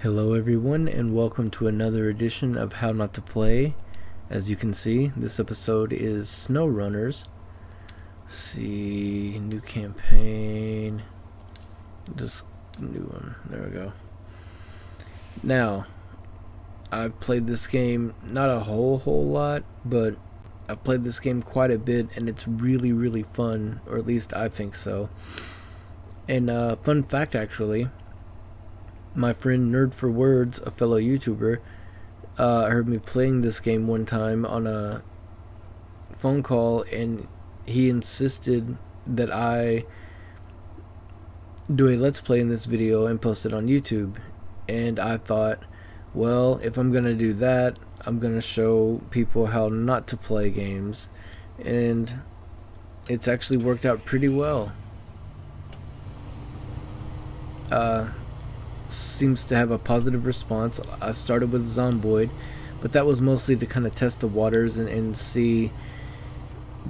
Hello everyone and welcome to another edition of How Not to Play. As you can see, this episode is SnowRunners. See, new campaign, just new one, there we go. Now, I've played this game, not a whole lot, but I've played this game quite a bit and it's really fun, or at least I think so. And fun fact actually, my friend Nerd for Words, a fellow YouTuber, heard me playing this game one time on a phone call, and he insisted that I do a let's play in this video and post it on YouTube. And I thought, well, if I'm gonna do that, I'm gonna show people how not to play games, and it's actually worked out pretty well. Seems to have a positive response. I started with Zomboid, but that was mostly to kind of test the waters and see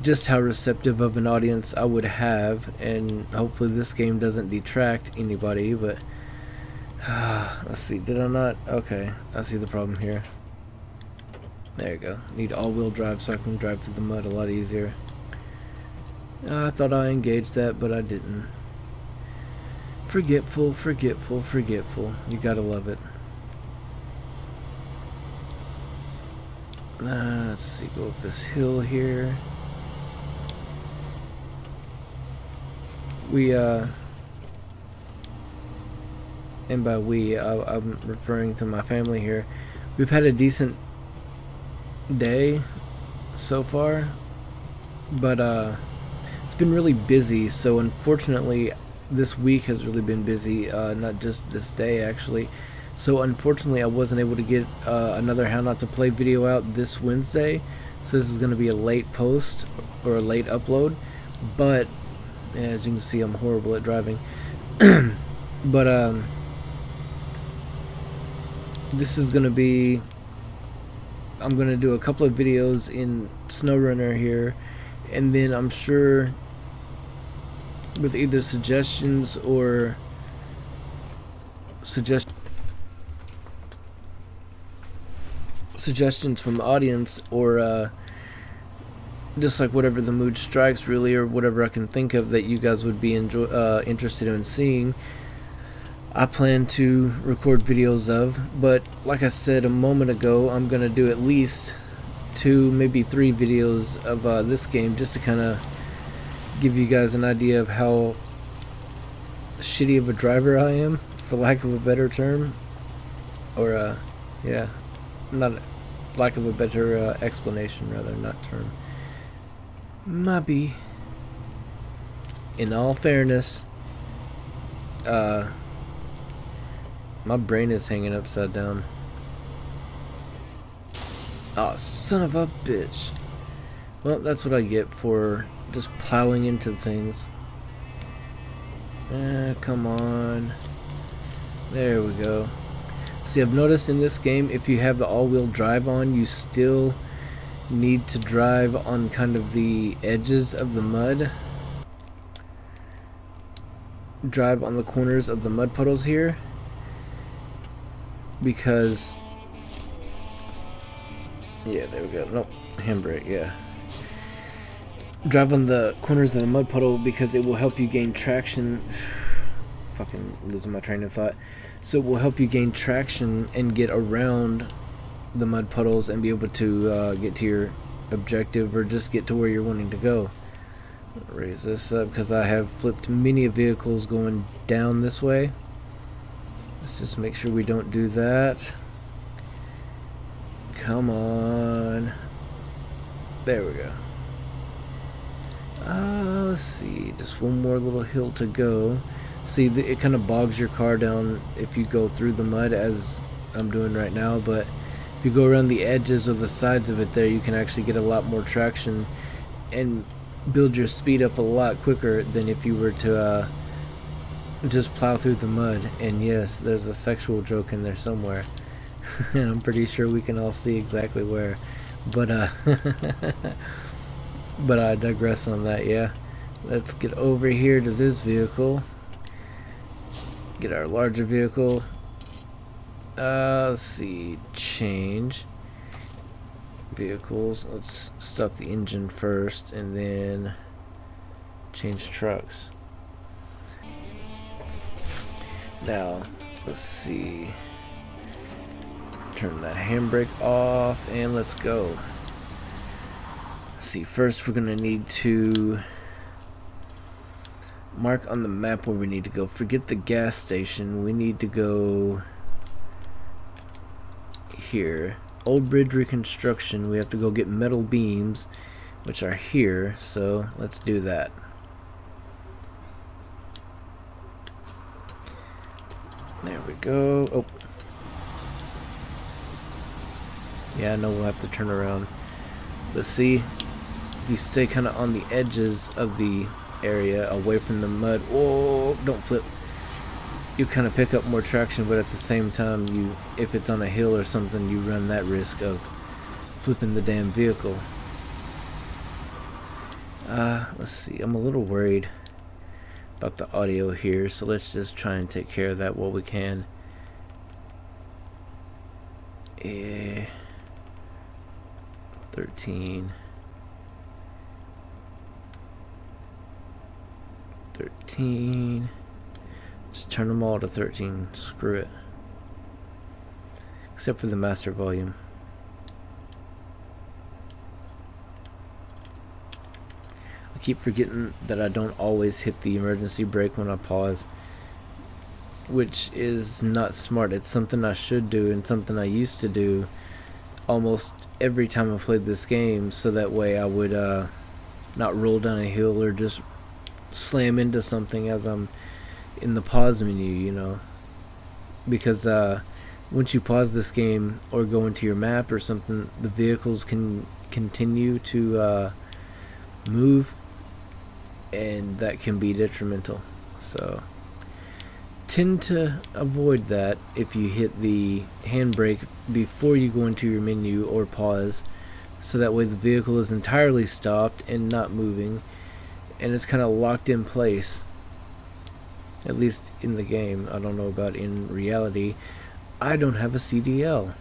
just how receptive of an audience I would have, and hopefully this game doesn't detract anybody. But let's see, did I not? Okay, I see the problem here. There you go. Need all-wheel drive so I can drive through the mud a lot easier. I thought I engaged that, but I didn't. Forgetful. You gotta love it. Let's see, go up this hill here. And by we, I'm referring to my family here. We've had a decent day so far, but it's been really busy, so unfortunately this week has really been busy, not just this day actually. So unfortunately I wasn't able to get another How Not to Play video out this Wednesday, so this is going to be a late post or a late upload. But as you can see, I'm horrible at driving. But this is going to be, I'm going to do a couple of videos in SnowRunner here, and then I'm sure with either suggestions or suggestions from the audience, or just like whatever the mood strikes really, or whatever I can think of that you guys would be interested in seeing, I plan to record videos of. But like I said a moment ago, I'm gonna do at least 2, maybe 3 videos of this game, just to kind of give you guys an idea of how shitty of a driver I am, for lack of a better term, or yeah, not lack of a better explanation, rather, not term. Maybe. In all fairness, my brain is hanging upside down. Oh, son of a bitch. Well, that's what I get for just plowing into things. Come on. There we go. See, I've noticed in this game, if you have the all-wheel drive on, you still need to drive on kind of the edges of the mud. Drive on the corners of the mud puddles here, because yeah, there we go. Nope, handbrake, yeah. Drive on the corners of the mud puddle because it will help you gain traction. Fucking losing my train of thought. So it will help you gain traction and get around the mud puddles and be able to get to your objective, or just get to where you're wanting to go. Raise this up because I have flipped many vehicles going down this way. Let's just make sure we don't do that. Come on. There we go. Let's see, just one more little hill to go. See, it kind of bogs your car down if you go through the mud, as I'm doing right now, but if you go around the edges or the sides of it there, you can actually get a lot more traction and build your speed up a lot quicker than if you were to just plow through the mud. And yes, there's a sexual joke in there somewhere. And I'm pretty sure we can all see exactly where, but but I digress on that. Yeah, let's get over here to this vehicle. Get our larger vehicle. Let's see. Change vehicles. Let's stop the engine first and then change trucks. Now, let's see. Turn that handbrake off and let's go. Let's see, first we're gonna need to mark on the map where we need to go. Forget the gas station. We need to go here. Old bridge reconstruction. We have to go get metal beams, which are here. So let's do that. There we go. Oh. Yeah, I know we'll have to turn around. But see, if you stay kind of on the edges of the area, away from the mud. Oh, don't flip. You kind of pick up more traction, but at the same time, if it's on a hill or something, you run that risk of flipping the damn vehicle. Let's see. I'm a little worried about the audio here, so let's just try and take care of that while we can. 13. Just turn them all to 13. Screw it. Except for the master volume. I keep forgetting that I don't always hit the emergency brake when I pause, which is not smart. It's something I should do and something I used to do almost every time I played this game, so that way I would not roll down a hill or just slam into something as I'm in the pause menu, you know, because once you pause this game or go into your map or something, the vehicles can continue to move, and that can be detrimental. So tend to avoid that if you hit the handbrake before you go into your menu or pause, so that way the vehicle is entirely stopped and not moving, and it's kind of locked in place, at least in the game. I don't know about in reality. I don't have a CDL,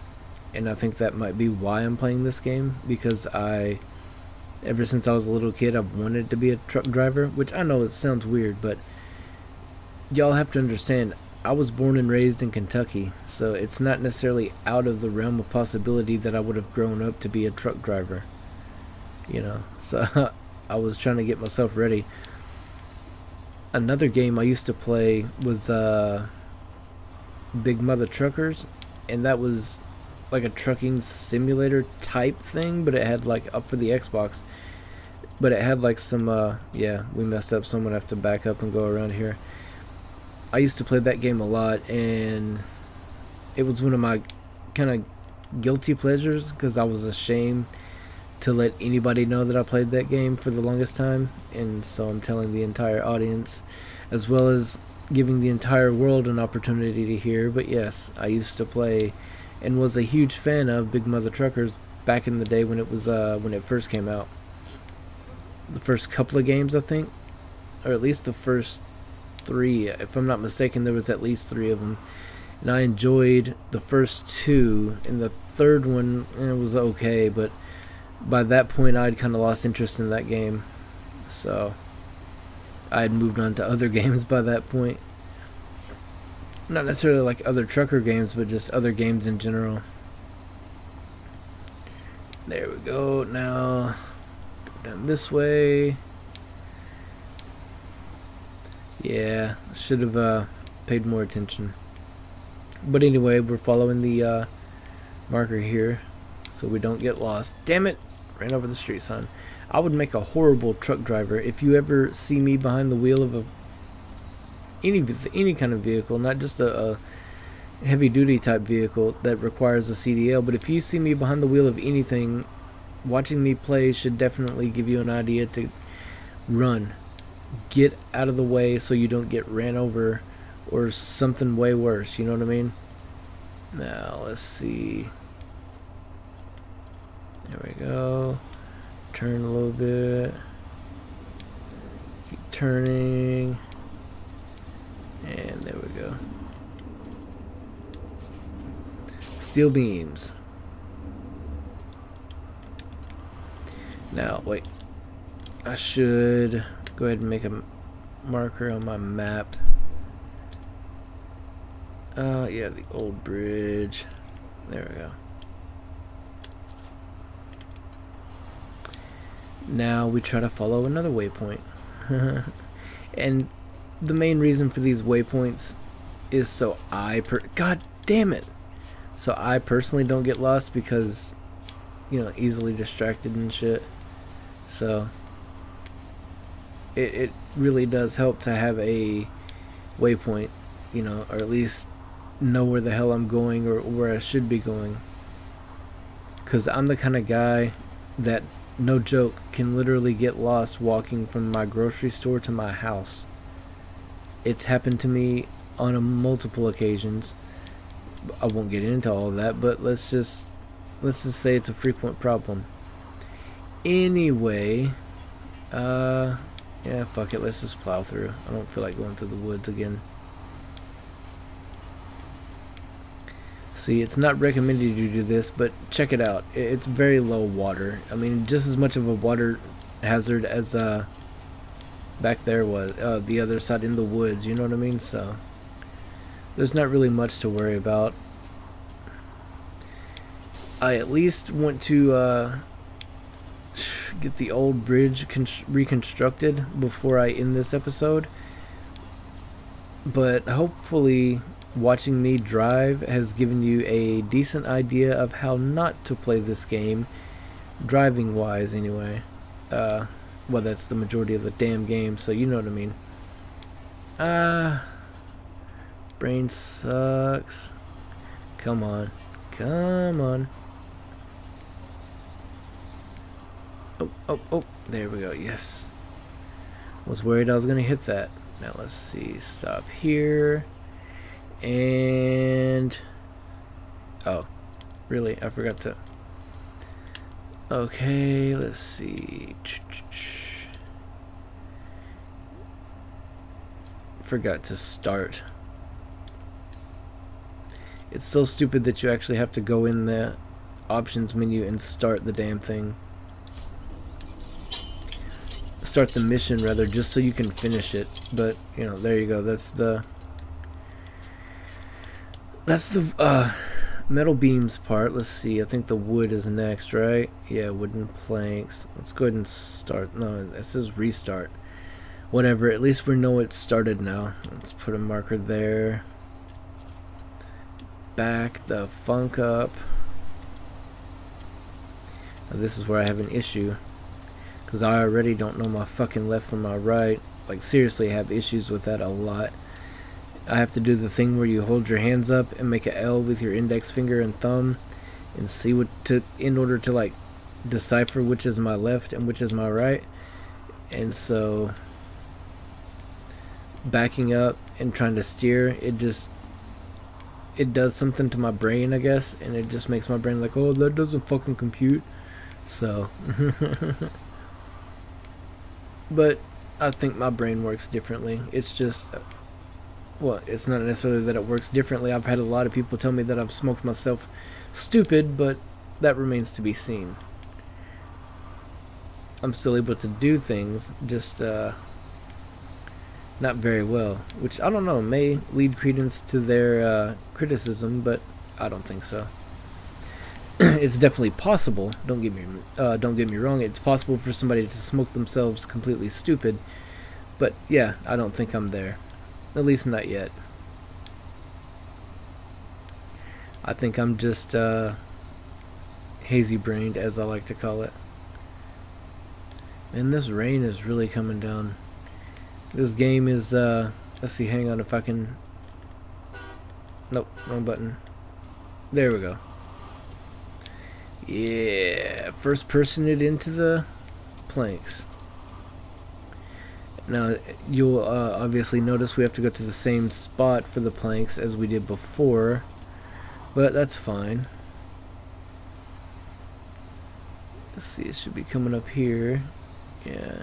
and I think that might be why I'm playing this game, because ever since I was a little kid, I've wanted to be a truck driver, which I know it sounds weird, but y'all have to understand, I was born and raised in Kentucky, so it's not necessarily out of the realm of possibility that I would have grown up to be a truck driver, you know. So I was trying to get myself ready. Another game I used to play was Big Mother Truckers, and that was like a trucking simulator type thing, but it had like, up for the Xbox, but it had like some yeah, we messed up, so I'm gonna have to back up and go around here. I used to play that game a lot, and it was one of my kind of guilty pleasures, because I was ashamed to let anybody know that I played that game for the longest time, and so I'm telling the entire audience, as well as giving the entire world an opportunity to hear. But yes, I used to play and was a huge fan of Big Mother Truckers back in the day when it was when it first came out. The first couple of games, I think, or at least the first 3, if I'm not mistaken, there was at least 3 of them, and I enjoyed the first 2, and the third one, it was okay, but by that point I'd kind of lost interest in that game, so I had moved on to other games by that point. Not necessarily like other trucker games, but just other games in general. There we go. Now down this way. Yeah, should have paid more attention. But anyway, we're following the marker here so we don't get lost. Damn it! Ran over the street sign. I would make a horrible truck driver. If you ever see me behind the wheel of any kind of vehicle, not just a heavy duty type vehicle that requires a CDL, but if you see me behind the wheel of anything, watching me play should definitely give you an idea to run. Get out of the way so you don't get ran over or something way worse, you know what I mean? Now, let's see. There we go. Turn a little bit. Keep turning. And there we go. Steel beams. Now, wait. I should go ahead and make a marker on my map. Yeah, the old bridge. There we go. Now we try to follow another waypoint. And the main reason for these waypoints is so God damn it! So I personally don't get lost because, you know, easily distracted and shit. So it really does help to have a waypoint, you know, or at least know where the hell I'm going or where I should be going. Because I'm the kind of guy that, no joke, can literally get lost walking from my grocery store to my house. It's happened to me on multiple occasions. I won't get into all of that, but let's just say it's a frequent problem. Anyway, yeah, fuck it, let's just plow through. I don't feel like going through the woods again. See, it's not recommended you do this, but check it out. It's very low water. I mean, just as much of a water hazard as back there was, the other side in the woods, you know what I mean? So there's not really much to worry about. I at least want to get the old bridge reconstructed before I end this episode. But hopefully watching me drive has given you a decent idea of how not to play this game, driving wise anyway. Well, that's the majority of the damn game, so you know what I mean. Brain sucks. Come on. Come on. Oh, there we go. Yes. Was worried I was gonna hit that. Now let's see. Stop here. And oh, really? I forgot to. Okay, let's see. Forgot to start. It's so stupid that you actually have to go in the options menu and start the damn thing. Start the mission rather, just so you can finish it. But you know, there you go. That's the metal beams part. Let's see. I think the wood is next, right? Yeah, wooden planks. Let's go ahead and start. No, it says restart. Whatever. At least we know it started now. Let's put a marker there. Back the funk up. Now this is where I have an issue, because I already don't know my fucking left from my right. Like, seriously, I have issues with that a lot. I have to do the thing where you hold your hands up and make an L with your index finger and thumb and see what to, in order to like decipher which is my left and which is my right. And so backing up and trying to steer, it does something to my brain, I guess, and it just makes my brain like, oh, that doesn't fucking compute. So but I think my brain works differently. It's just, well, it's not necessarily that it works differently. I've had a lot of people tell me that I've smoked myself stupid, but that remains to be seen. I'm still able to do things, just not very well, which I don't know, may lead credence to their criticism, but I don't think so. It's definitely possible. Don't get me wrong. It's possible for somebody to smoke themselves completely stupid, but yeah, I don't think I'm there. At least not yet. I think I'm just hazy-brained, as I like to call it. And this rain is really coming down. This game is, let's see, hang on if I can... Nope, wrong button. There we go. Yeah, first person it into the planks. Now, you'll obviously notice we have to go to the same spot for the planks as we did before, but that's fine. Let's see, it should be coming up here. Yeah.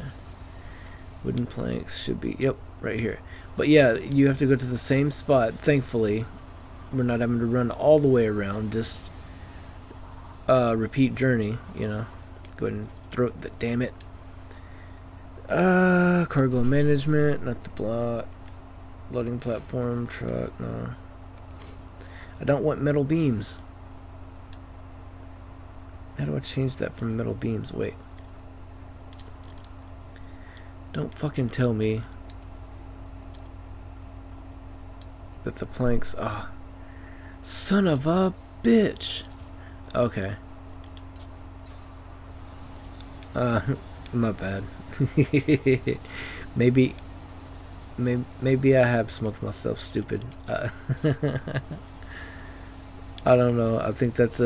Wooden planks should be, yep, right here. But yeah, you have to go to the same spot, thankfully, we're not having to run all the way around, just repeat journey, you know. Go ahead and throw it, damn it. Cargo management, not the block. Loading platform, truck, no. I don't want metal beams. How do I change that from metal beams? Wait. Don't fucking tell me that the planks... Ah, oh, son of a bitch. Okay. My bad. maybe I have smoked myself stupid. I don't know. I think that's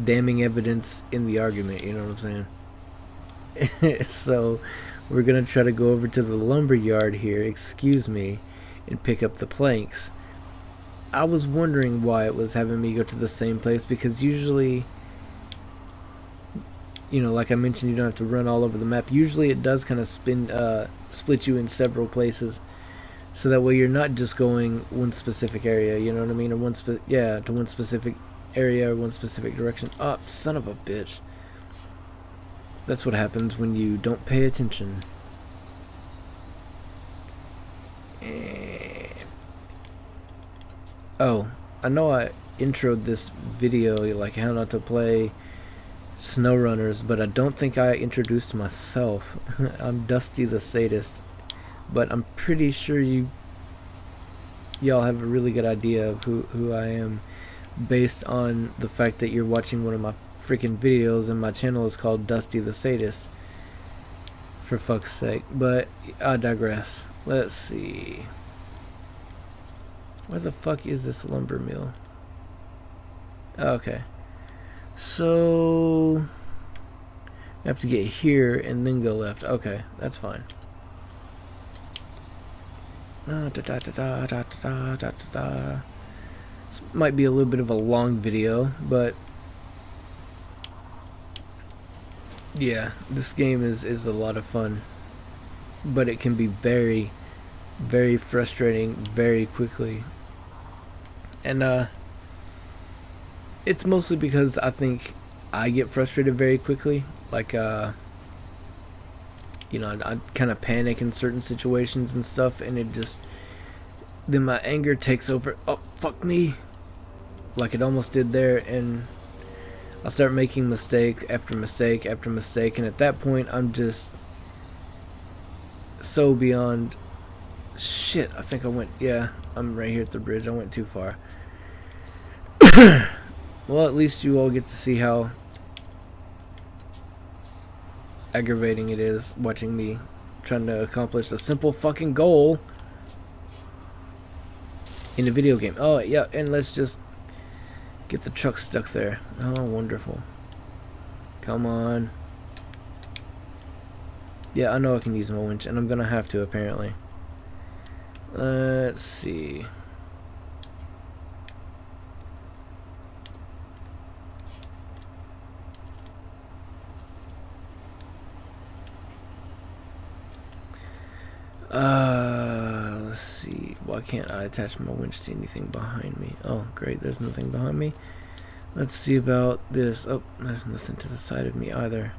damning evidence in the argument, you know what I'm saying? So we're gonna try to go over to the lumber yard here, excuse me, and pick up the planks. I was wondering why it was having me go to the same place, because usually, you know, like I mentioned, you don't have to run all over the map. Usually it does kind of split you in several places, so that way you're not just going one specific area, you know what I mean, or to one specific area or one specific direction. Oh, son of a bitch. That's what happens when you don't pay attention. Oh, I know I introed this video like how not to play SnowRunners, but I don't think I introduced myself. I'm Dusty the SaY-DiST, but I'm pretty sure y'all have a really good idea of who I am, based on the fact that you're watching one of my freaking videos, and my channel is called Dusty the SaY-DiST, for fuck's sake. But I digress. Let's see, where the fuck is this lumber mill? Okay, so I have to get here and then go left. Okay, that's fine. This might be a little bit of a long video, but yeah, this game is a lot of fun, but it can be very, very frustrating very quickly. And it's mostly because I think I get frustrated very quickly. Like, you know, I kind of panic in certain situations and stuff, and it just, then my anger takes over. Oh, fuck me. Like it almost did there, and I'll start making mistake after mistake after mistake, and at that point, I'm just so beyond... Shit, I think I went... Yeah, I'm right here at the bridge. I went too far. Well, at least you all get to see how aggravating it is watching me trying to accomplish a simple fucking goal in a video game. Oh, yeah, and let's just get the truck stuck there. Oh, wonderful. Come on. Yeah, I know I can use my winch, and I'm gonna have to, apparently. Let's see. Let's see. Why can't I attach my winch to anything behind me? Oh, great. There's nothing behind me. Let's see about this. Oh, there's nothing to the side of me either.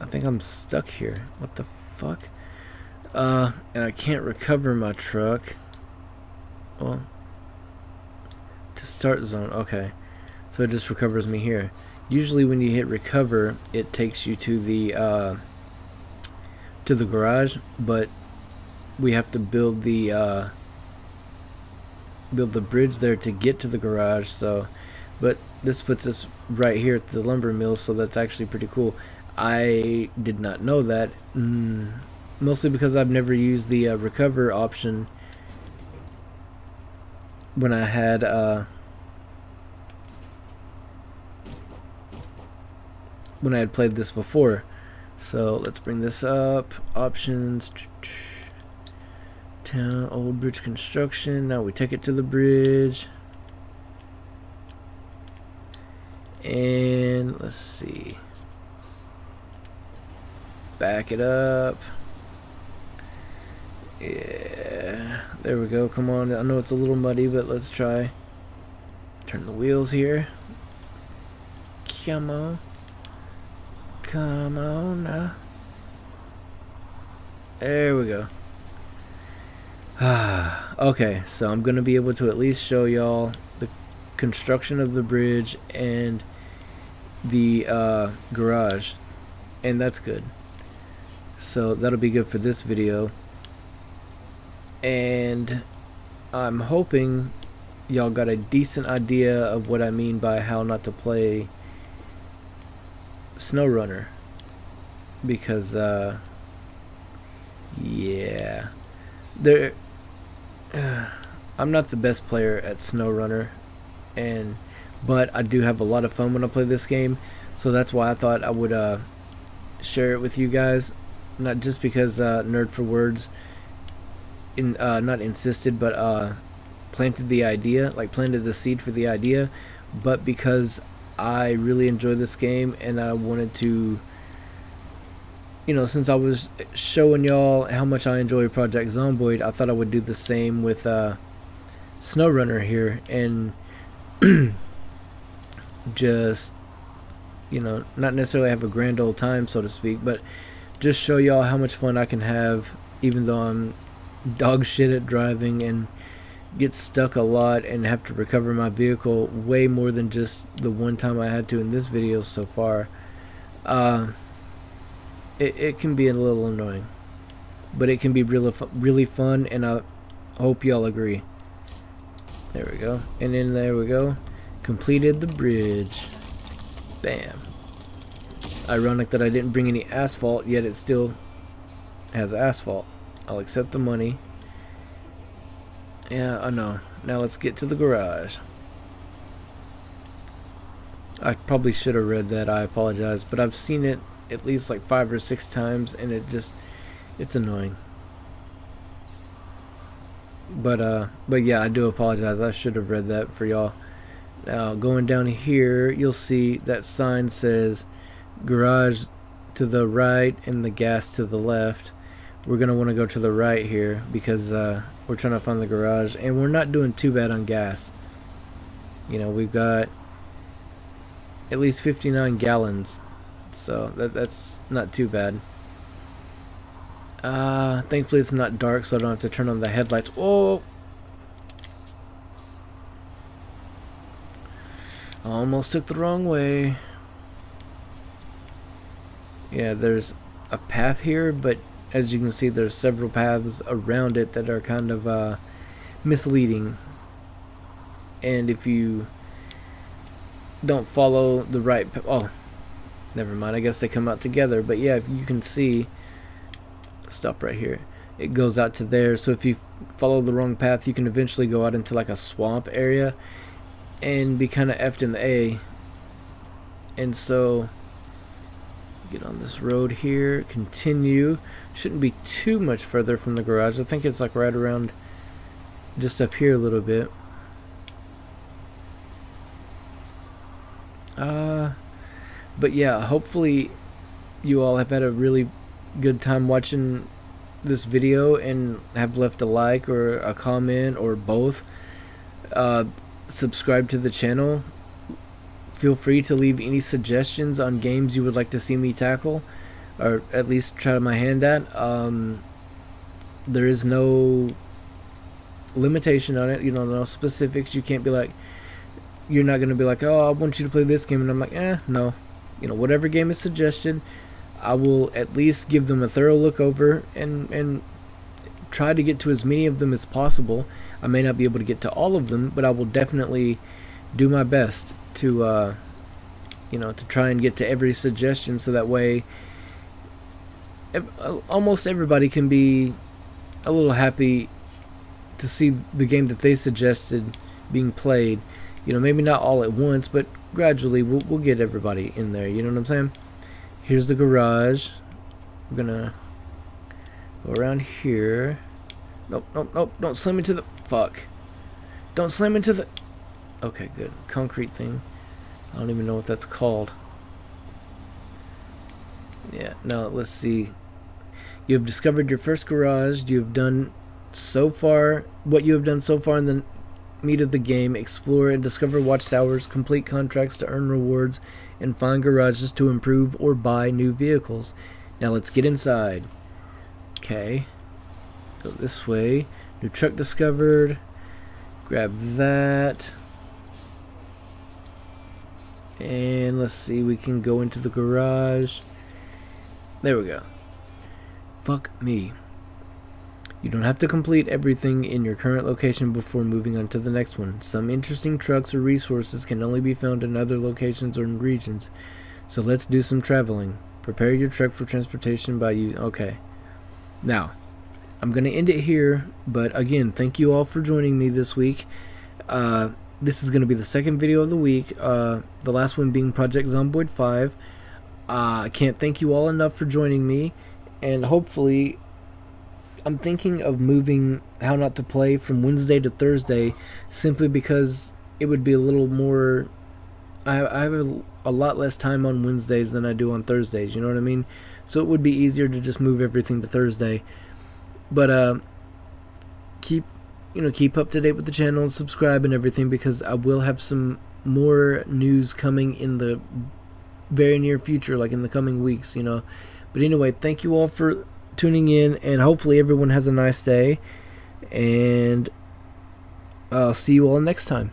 I think I'm stuck here. What the fuck? And I can't recover my truck. Well, to start zone. Okay. So it just recovers me here. Usually when you hit recover, it takes you to the garage, but we have to build the bridge there to get to the garage. So, but this puts us right here at the lumber mill, so that's actually pretty cool. I did not know that, mostly because I've never used the recover option when I had played this before. So let's bring this up. Options, town, old bridge construction. Now we take it to the bridge, and let's see. back it up. Yeah, there we go. Come on, I know it's a little muddy, but let's try. Turn the wheels here. Come on. Come on now. There we go. Okay, so I'm gonna be able to at least show y'all the construction of the bridge and the garage, and that's good. So that'll be good for this video, and I'm hoping y'all got a decent idea of what I mean by how not to play SnowRunner, because yeah, there I'm not the best player at SnowRunner, but I do have a lot of fun when I play this game, so that's why I thought I would share it with you guys. Not just because Nerd for Words not insisted, but planted the idea, like planted the seed for the idea, but because I really enjoy this game and I wanted to, you know, since I was showing y'all how much I enjoy Project Zomboid, I thought I would do the same with SnowRunner here, and just, you know, not necessarily have a grand old time, so to speak, but just show y'all how much fun I can have, even though I'm dog shit at driving and get stuck a lot and have to recover my vehicle way more than just the one time I had to in this video so far. It can be a little annoying, but it can be really fun, and I hope y'all agree. There we go, and then there we go, completed the bridge. Bam. Ironic that I didn't bring any asphalt, yet it still has asphalt. I'll accept the money. Yeah, I know. Now let's get to the garage. I probably should have read that, I apologize, but I've seen it at least like 5 or 6 times, and it's annoying. But yeah, I do apologize. I should have read that for y'all. Now going down here, you'll see that sign says garage to the right and the gas to the left. We're gonna want to go to the right here because we're trying to find the garage, and we're not doing too bad on gas. You know, we've got at least 59 gallons, so that's not too bad. Thankfully it's not dark, so I don't have to turn on the headlights. Whoa! Almost took the wrong way. Yeah, there's a path here, but as you can see, there's several paths around it that are kind of misleading. And if you don't follow the right, oh, never mind. I guess they come out together. But yeah, if you can see, stop right here. It goes out to there. So if you follow the wrong path, you can eventually go out into like a swamp area and be kind of effed in the A. And so get on this road here, continue. Shouldn't be too much further from the garage. I think it's like right around just up here a little bit. But yeah, hopefully you all have had a really good time watching this video and have left a like or a comment or both. Subscribe to the channel. Feel free to leave any suggestions on games you would like to see me tackle, or at least try my hand at. There is no limitation on it, you know, no specifics. You can't be like, you're not going to be like, oh, I want you to play this game, and I'm like, no. You know, whatever game is suggested, I will at least give them a thorough look over and try to get to as many of them as possible. I may not be able to get to all of them, but I will definitely do my best to you know, to try and get to every suggestion, so that way almost everybody can be a little happy to see the game that they suggested being played. You know, maybe not all at once, but gradually we'll get everybody in there, you know what I'm saying? Here's the garage. We're gonna go around here. Nope, don't slam into the fuck. Don't slam into the, okay, good. Concrete thing. I don't even know what that's called. Yeah, now let's see. You have discovered your first garage. You have done so far what you have done so far in the meat of the game: explore and discover watchtowers, complete contracts to earn rewards, and find garages to improve or buy new vehicles. Now let's get inside. Okay, go this way. New truck discovered. Grab that. And let's see, we can go into the garage. There we go. Fuck me. You don't have to complete everything in your current location before moving on to the next one. Some interesting trucks or resources can only be found in other locations or in regions. So let's do some traveling. Prepare your truck for transportation by using... Okay. Now, I'm going to end it here, but again, thank you all for joining me this week. This is going to be the second video of the week, the last one being Project Zomboid 5. I can't thank you all enough for joining me, and hopefully I'm thinking of moving How Not to Play from Wednesday to Thursday, simply because it would be a little more... I have a lot less time on Wednesdays than I do on Thursdays, you know what I mean? So it would be easier to just move everything to Thursday. But keep up to date with the channel and subscribe and everything, because I will have some more news coming in the very near future, like in the coming weeks, you know. But anyway, thank you all for tuning in, and hopefully everyone has a nice day, and I'll see you all next time.